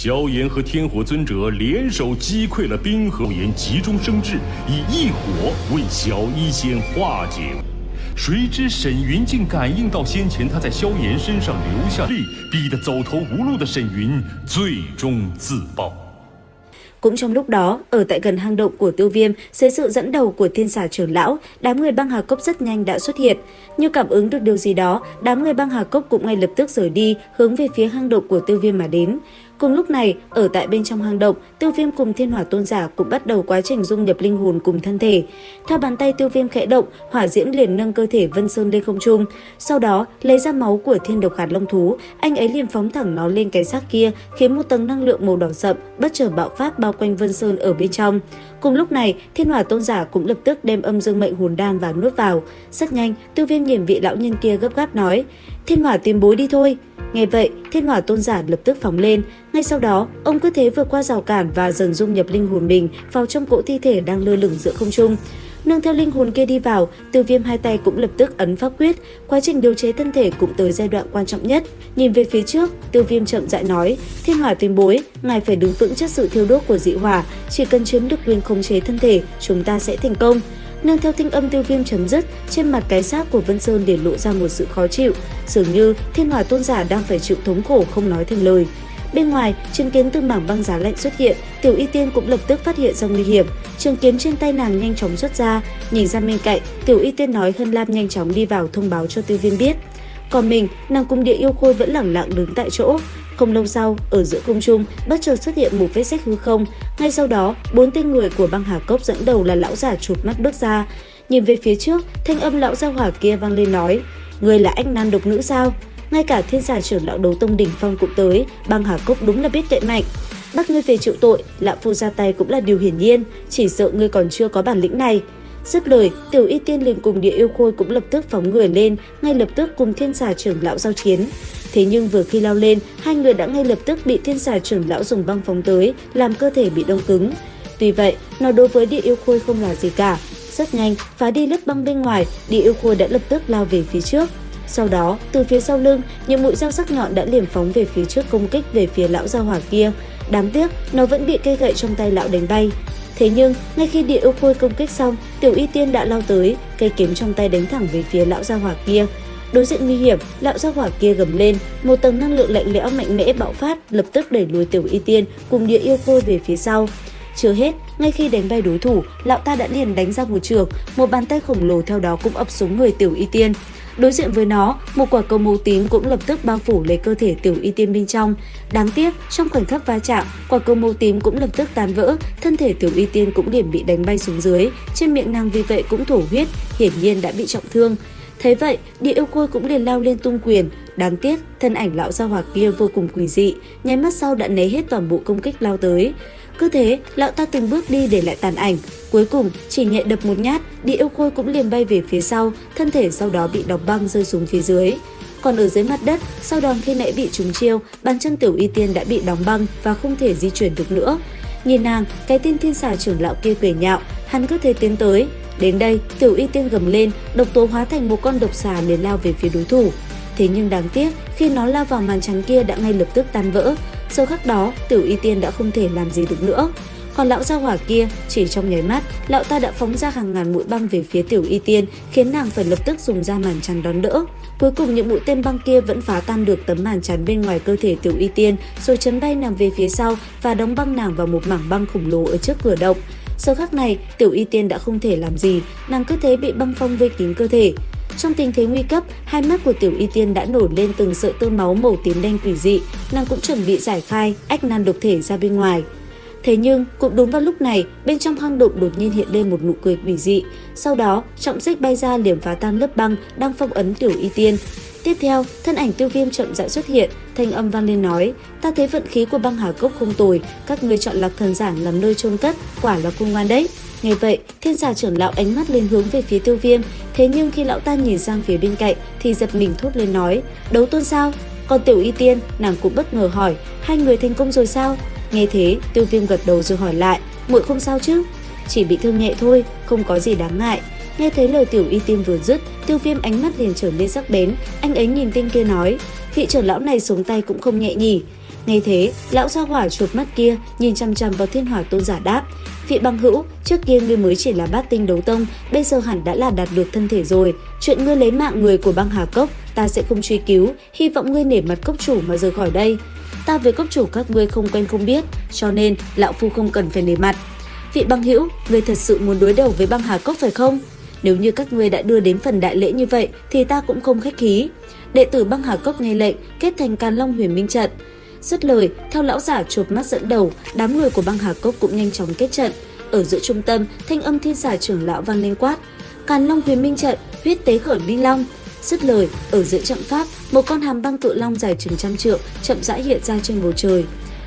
萧炎和天火尊者联手击溃了冰河，萧炎急中生智，以异火为小医仙化解。谁知沈云竟感应到先前他在萧炎身上留下力，逼得走投无路的沈云最终自爆。Cũng trong lúc đó, ở tại gần hang động của Tiêu Viêm, dưới sự dẫn đầu của Thiên Xà trưởng lão, đám người băng Hà Cốc rất nhanh đã xuất hiện. Như cảm ứng được điều gì đó, đám người băng Hà Cốc cũng ngay lập tức rời đi, hướng về phía hang động của Tiêu Viêm mà đến. Cùng lúc này, ở tại bên trong hang động, Tiêu Viêm cùng Thiên Hỏa Tôn giả cũng bắt đầu quá trình dung nhập linh hồn cùng thân thể. Theo bàn tay Tiêu Viêm khẽ động, hỏa diễm liền nâng cơ thể Vân Sơn lên không trung. Sau đó, lấy ra máu của Thiên Độc Hạt Long thú, anh ấy liền phóng thẳng nó lên cái xác kia, khiến một tầng năng lượng màu đỏ sậm bất chợt bạo phát bao quanh Vân Sơn ở bên trong. Cùng lúc này, Thiên Hỏa Tôn giả cũng lập tức đem âm dương mệnh hồn đan và nuốt vào. Rất nhanh, Tiêu Viêm nhìn vị lão nhân kia gấp gáp nói: "Thiên Hỏa tiền bối đi thôi." Nghe vậy, Thiên Hỏa Tôn giả lập tức phóng lên. Ngay sau đó, ông cứ thế vượt qua rào cản và dần dung nhập linh hồn mình vào trong cỗ thi thể đang lơ lửng giữa không trung. Nương theo linh hồn kia đi vào, Tiêu Viêm hai tay cũng lập tức ấn pháp quyết, quá trình điều chế thân thể cũng tới giai đoạn quan trọng nhất. Nhìn về phía trước, Tiêu Viêm chậm rãi nói: "Thiên Hỏa tiền bối, ngài phải đứng vững trước sự thiêu đốt của dị hỏa, chỉ cần chiếm được quyền khống chế thân thể, chúng ta sẽ thành công." Nương theo thanh âm Tiêu Viêm chấm dứt, trên mặt cái xác của Vân Sơn để lộ ra một sự khó chịu, dường như Thiên Hỏa Tôn giả đang phải chịu thống khổ không nói thành lời. Bên ngoài, chứng kiến từng mảng băng giá lạnh xuất hiện, Tiểu Y Tiên cũng lập tức phát hiện ra nguy hiểm. Trường kiếm trên tay nàng nhanh chóng xuất ra, nhìn ra bên cạnh, Tiểu Y Tiên nói Hân Lam nhanh chóng đi vào thông báo cho Tiêu Viêm biết. Còn mình, nàng cùng Địa Yêu Khôi vẫn lẳng lặng đứng tại chỗ. Không lâu sau, ở giữa không trung bất chợt xuất hiện một vết rách hư không. Ngay sau đó, 4 tên người của băng Hà Cốc dẫn đầu là lão giả chụp mắt bước ra. Nhìn về phía trước, thanh âm lão gia hỏa kia vang lên nói: "Người là ách nan độc nữ sao?" Ngay cả Thiên Xà trưởng lão đấu tông đỉnh phong cũng tới, băng Hà Cốc đúng là biết cậy mạnh. Bắt ngươi về chịu tội, lão phu ra tay cũng là điều hiển nhiên, chỉ sợ ngươi còn chưa có bản lĩnh này. Dứt lời, Tiểu Y Tiên liền cùng Địa Yêu Khôi cũng lập tức phóng người lên, ngay lập tức cùng Thiên Xà trưởng lão giao chiến. Thế nhưng vừa khi lao lên, hai người đã ngay lập tức bị Thiên Xà trưởng lão dùng băng phóng tới, làm cơ thể bị đông cứng. Tuy vậy, nó đối với Địa Yêu Khôi không là gì cả. Rất nhanh, phá đi lớp băng bên ngoài, Địa Yêu Khôi đã lập tức lao về phía trước. Sau đó, từ phía sau lưng, những mũi dao sắc nhọn đã liềm phóng về phía trước công kích về phía lão gia hỏa kia. Đáng tiếc, nó vẫn bị cây gậy trong tay lão đánh bay. Thế nhưng, ngay khi Địa Yêu Khôi công kích xong, Tiểu Y Tiên đã lao tới, cây kiếm trong tay đánh thẳng về phía lão gia hỏa kia. Đối diện nguy hiểm, lão gia hỏa kia gầm lên, một tầng năng lượng lạnh lẽo mạnh mẽ bạo phát, lập tức đẩy lùi Tiểu Y Tiên cùng Địa Yêu Khôi về phía sau. Chưa hết, ngay khi đánh bay đối thủ, lão ta đã liền đánh ra một chưởng, một bàn tay khổng lồ theo đó cũng ập xuống người Tiểu Y Tiên. Đối diện với nó, một quả cầu màu tím cũng lập tức bao phủ lấy cơ thể Tiểu Y Tiên bên trong. Đáng tiếc, trong khoảnh khắc va chạm, quả cầu màu tím cũng lập tức tan vỡ, thân thể Tiểu Y Tiên cũng liền bị đánh bay xuống dưới, trên miệng nàng vì vậy cũng thổ huyết, hiển nhiên đã bị trọng thương. Thế vậy, Địa Yêu Khôi cũng liền lao lên tung quyền. Đáng tiếc, thân ảnh lão gia hỏa kia vô cùng quỷ dị, nháy mắt sau đã né hết toàn bộ công kích lao tới. Cứ thế, lão ta từng bước đi để lại tàn ảnh. Cuối cùng, chỉ nhẹ đập một nhát, Địa Yêu Khôi cũng liền bay về phía sau, thân thể sau đó bị đóng băng rơi xuống phía dưới. Còn ở dưới mặt đất, sau đòn khi nãy bị trúng chiêu, bàn chân Tiểu Y Tiên đã bị đóng băng và không thể di chuyển được nữa. Nhìn nàng, cái tên Thiên Xà trưởng lão kia cười nhạo, hắn cứ thế tiến tới. Đến đây, Tiểu Y Tiên gầm lên, độc tố hóa thành một con độc xà liền lao về phía đối thủ. Thế nhưng đáng tiếc, khi nó lao vào màn trắng kia đã ngay lập tức tan vỡ. Sau khắc đó, Tiểu Y Tiên đã không thể làm gì được nữa. Còn lão gia hỏa kia, chỉ trong nháy mắt, lão ta đã phóng ra hàng ngàn mũi băng về phía Tiểu Y Tiên, khiến nàng phải lập tức dùng ra màn chắn đón đỡ. Cuối cùng những mũi tên băng kia vẫn phá tan được tấm màn chắn bên ngoài cơ thể Tiểu Y Tiên, rồi chấn bay nàng về phía sau và đóng băng nàng vào một mảng băng khổng lồ ở trước cửa động. Sau khắc này, Tiểu Y Tiên đã không thể làm gì, nàng cứ thế bị băng phong vây kín cơ thể. Trong tình thế nguy cấp, hai mắt của Tiểu Y Tiên đã nổi lên từng sợi tơ máu màu tím đen quỷ dị, nàng cũng chuẩn bị giải khai ách nan độc thể ra bên ngoài. Thế nhưng, cũng đúng vào lúc này, bên trong hang động đột nhiên hiện lên một nụ cười quỷ dị. Sau đó, trọng xích bay ra liềm phá tan lớp băng đang phong ấn Tiểu Y Tiên. Tiếp theo, thân ảnh Tiêu Viêm chậm rãi xuất hiện, thanh âm vang lên nói: "Ta thấy vận khí của băng Hà Cốc không tồi, các ngươi chọn Lạc Thần Giản làm nơi chôn cất, quả là khôn ngoan đấy." Nghe vậy, Thiên Xà trưởng lão ánh mắt lên hướng về phía Tiêu Viêm, thế nhưng khi lão ta nhìn sang phía bên cạnh thì giật mình thốt lên nói: "Đấu tôn sao?" Còn Tiểu Y Tiên, nàng cũng bất ngờ hỏi: "Hai người thành công rồi sao?" Nghe thế, Tiêu Viêm gật đầu rồi hỏi lại: "Muội không sao chứ?" "Chỉ bị thương nhẹ thôi, không có gì đáng ngại." Nghe thấy lời Tiểu Y Tiên vừa dứt, Tiêu Viêm ánh mắt liền trở nên sắc bén, anh ấy nhìn tên kia nói: "Vị trưởng lão này xuống tay cũng không nhẹ nhỉ." Nghe thế, lão gia hỏa chuột mắt kia nhìn chằm chằm vào Thiên Hỏa Tôn giả đáp: Vị bằng hữu, trước kia ngươi mới chỉ là bát tinh đấu tông, bây giờ hẳn đã là đạt được thân thể rồi. Chuyện ngươi lấy mạng người của băng Hà Cốc, ta sẽ không truy cứu, hy vọng ngươi nể mặt cốc chủ mà rời khỏi đây. Ta với cốc chủ các ngươi không quen không biết, cho nên lão phu không cần phải nể mặt. Vị bằng hữu, ngươi thật sự muốn đối đầu với băng Hà Cốc phải không? Nếu như các ngươi đã đưa đến phần đại lễ như vậy thì ta cũng không khách khí. Đệ tử băng Hà Cốc nghe lệnh, kết thành Càn Long Huyền Minh trận. Dứt lời, theo lão giả chộp mắt dẫn đầu, đám người của băng Hà Cốc cũng nhanh chóng kết trận. Ở giữa trung tâm, thanh âm Thiên Xà trưởng lão vang lên quát: Càn Long Huyền Minh trận, huyết tế khởi minh long. Dứt lời, ở giữa trận pháp, một con hàm băng cự long dài chừng trăm trượng chậm rãi hiện ra trên bầu trời.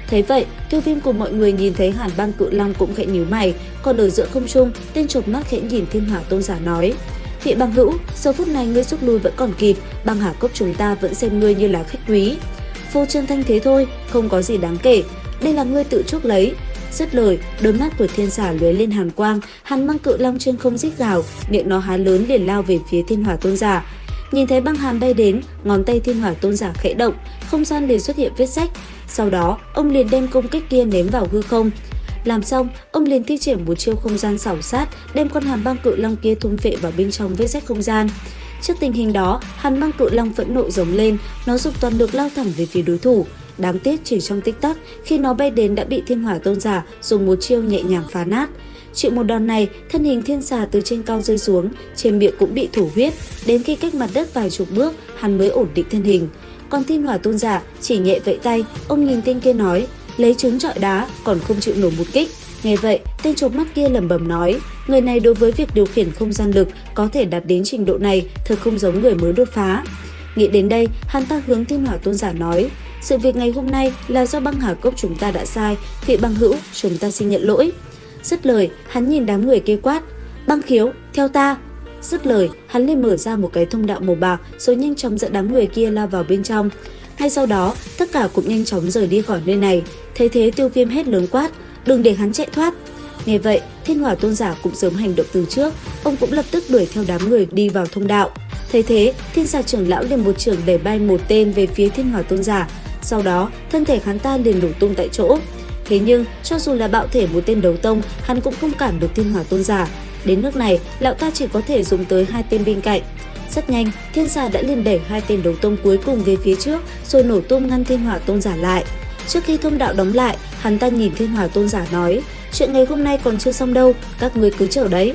Thấy vậy, Tiêu Viêm cùng mọi người nhìn thấy hàn băng cự long cũng khẽ nhíu mày, còn ở giữa không trung, tên chộp mắt khẽ nhìn Thiên Hỏa Tôn giả nói: Vị bằng hữu, giờ phút này ngươi rút lui vẫn còn kịp, băng Hà Cốc chúng ta vẫn xem ngươi như là khách quý. Phô trương thanh thế thôi, không có gì đáng kể, đây là ngươi tự chuốc lấy. Dứt lời, đôi mắt của Thiên Xà lóe lên hàn quang, hàn băng cự long trên không rít gào, miệng nó há lớn liền lao về phía Thiên Hỏa Tôn giả. Nhìn thấy băng hàn bay đến, ngón tay Thiên Hỏa Tôn giả khẽ động, không gian liền xuất hiện vết rách. Sau đó, ông liền đem công kích kia ném vào hư không. Làm xong, ông liền thi triển một chiêu không gian xảo sát, đem con hàn băng cự long kia thôn phệ vào bên trong vết rách không gian. Trước tình hình đó, hàn băng cự long phẫn nộ giống lên, nó dùng toàn lực lao thẳng về phía đối thủ. Đáng tiếc chỉ trong tích tắc, khi nó bay đến đã bị Thiên Hỏa Tôn giả dùng một chiêu nhẹ nhàng phá nát. Chịu một đòn này, thân hình Thiên Xà từ trên cao rơi xuống, trên miệng cũng bị thổ huyết, đến khi cách mặt đất vài chục bước, hắn mới ổn định thân hình. Còn Thiên Hỏa Tôn giả chỉ nhẹ vẫy tay, ông nhìn tên kia nói: lấy trứng trọi đá, còn không chịu nổi một kích. Nghe vậy, tên chộp mắt kia lẩm bẩm nói: người này đối với việc điều khiển không gian lực có thể đạt đến trình độ này, thật không giống người mới đột phá. Nghĩ đến đây, hắn ta hướng Thiên Hỏa Tôn giả nói: sự việc ngày hôm nay là do băng Hà Cốc chúng ta đã sai, vị bằng hữu, chúng ta xin nhận lỗi. Dứt lời, hắn nhìn đám người kia quát: băng khiếu, theo ta. Dứt lời, hắn liền mở ra một cái thông đạo màu bạc rồi nhanh chóng dẫn đám người kia lao vào bên trong. Ngay sau đó, tất cả cũng nhanh chóng rời đi khỏi nơi này. Thấy thế, Tiêu Viêm hét lớn quát: đừng để hắn chạy thoát. Nghe vậy, Thiên Hỏa Tôn giả cũng sớm hành động từ trước, ông cũng lập tức đuổi theo đám người đi vào thông đạo. Thấy thế, Thiên Xà trưởng lão liền một chưởng đẩy bay một tên về phía Thiên Hỏa Tôn giả. Sau đó, thân thể hắn ta liền nổ tung tại chỗ. Thế nhưng, cho dù là bạo thể một tên đấu tông, hắn cũng không cản được Thiên Hỏa Tôn giả. Đến nước này, lão ta chỉ có thể dùng tới hai tên bên cạnh. Rất nhanh, Thiên Xà đã liền đẩy hai tên đấu tông cuối cùng về phía trước, rồi nổ tung ngăn Thiên Hỏa Tôn giả lại. Trước khi thông đạo đóng lại, hắn ta nhìn Thiên Hỏa Tôn giả nói: chuyện ngày hôm nay còn chưa xong đâu, các ngươi cứ chờ đấy.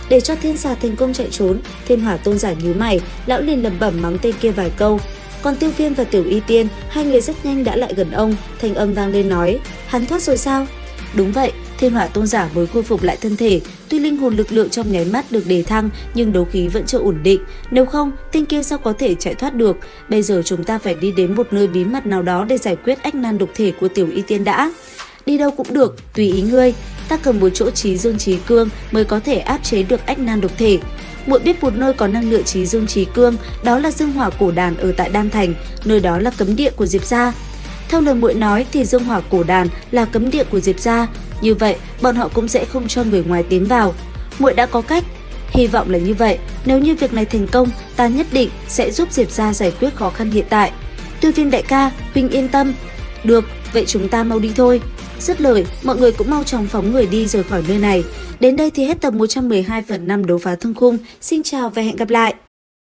Để cho Thiên Xà thành công chạy trốn, Thiên Hỏa Tôn giả nhíu mày, lão liền lẩm bẩm mắng tên kia vài câu. Còn Tiêu Viêm và Tiểu Y Tiên, hai người rất nhanh đã lại gần ông, thanh âm vang lên nói: hắn thoát rồi sao? Đúng vậy, Thiên Hỏa Tôn giả mới khôi phục lại thân thể, tuy linh hồn lực lượng trong nháy mắt được đề thăng nhưng đấu khí vẫn chưa ổn định, nếu không tên kia sao có thể chạy thoát được. Bây giờ chúng ta phải đi đến một nơi bí mật nào đó để giải quyết ách nan độc thể của Tiểu Y Tiên đã. Đi đâu cũng được, tùy ý ngươi, ta cần một chỗ trí dương trí cương mới có thể áp chế được ách nan độc thể. Muội biết một nơi có năng lượng trí dương trí cương, đó là Dương Hỏa Cổ Đàn ở tại Đan Thành, nơi đó là cấm địa của Diệp gia. Theo lời muội nói thì Dương Hỏa Cổ Đàn là cấm địa của Diệp gia, như vậy bọn họ cũng sẽ không cho người ngoài tiến vào. Muội đã có cách, hy vọng là như vậy. Nếu như việc này thành công, ta nhất định sẽ giúp Diệp gia giải quyết khó khăn hiện tại. Tiêu Viêm đại ca, huynh yên tâm. Được, vậy chúng ta mau đi thôi. Dứt lời, mọi người cũng mau chóng phóng người đi rời khỏi nơi này. Đến đây thì hết tập 112/5 đấu phá thương khung. Xin chào và hẹn gặp lại.